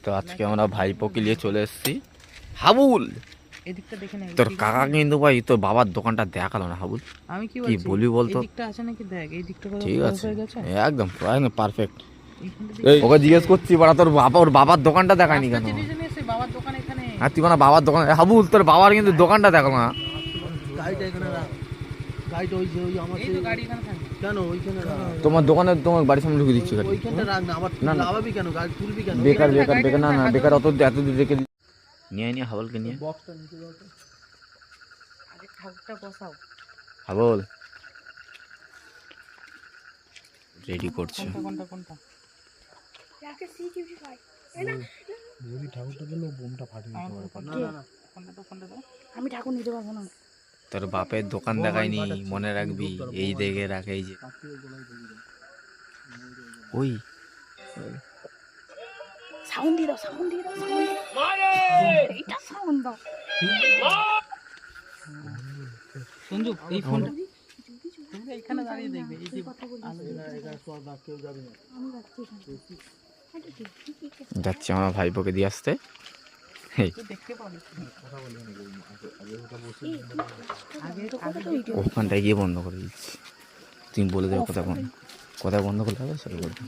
তো আজকে আমরা ভাইপোকে নিয়ে চলে এসেছি হাবুল। এদিকটা দেখে নে। তোর কাকা কিন্তু ভাই তোর বাবার দোকানটা দেখালো না হাবুল। আমি কি কি বলছি বলবি বলতো? এদিকটা আছে নাকি দেখ, এই দিকটা কত ঠিক বড় আছে হয়ে গেছে। একদম একদম পারফেক্ট। এইখানটা এই দেখি ওকে জিজ্ঞেস করছি বাড়া তোর বাবা ওর বাবার দোকানটা দেখায়নি কেন? রাস্তা চিনে চিনে এসে বাবার দোকান এখানে। আর তুই কোনো বাবার দোকান হাবুল তোর বাবার কিন্তু দোকানটা দেখালো না। গাড়িটা এখানে রাখ। গাড়িটা ওই যে ওই আমার এই তো গাড়ি এখানে থাকে। কেন ওইখানে রাখ। তোমার দোকানে তোমার বাড়ির সামনে ঢুকে দিচ্ছি গাড়ি। ওইখানটা রাখ না, আবার না, না। লাভাবি কেন, গাড়ি তুলবি কেন? বেকার বেকার বেকার না না বেকার অত এত দূর রেখে নিয়ে নিয়ে হাবলকে নিয়ে বক্সটা নিচে দাও তো। আগে ঠাকুরটা বসাও। হাবল রেডি করছে। কোনটা কোনটা? যদি ঠাকুরটা দিলে বোমটা ফাটিয়ে দিতে পারে। কোনটা কোনটা দাও। আমি ঠাকুর নিতে পারবো না। তোর বাপের দোকান দেখায়নি মনে রাখবি। এই দেখে রাখ এই যে ওই সাউন্ড দিয়ে দাও, সাউন্ড দিয়ে দাও, এইটা সাউন্ড দাও। সঞ্জু এই ফোনটা তুমি এইখানে দাঁড়িয়ে দেখবে। এই যে আলোচনা এখানে সব না, কেউ যাবে না। আমি রাখছি এখানে। যাচ্ছি আমরা ভাইপোকে দিয়ে আসতে। এই তো দেখতে পাবো। ওখানটায় গিয়ে বন্ধ করে দিচ্ছি। তুমি বলে দেবে কোথায় বন্ধ কোথায় বন্ধ করতে হবে সেটা বলবে।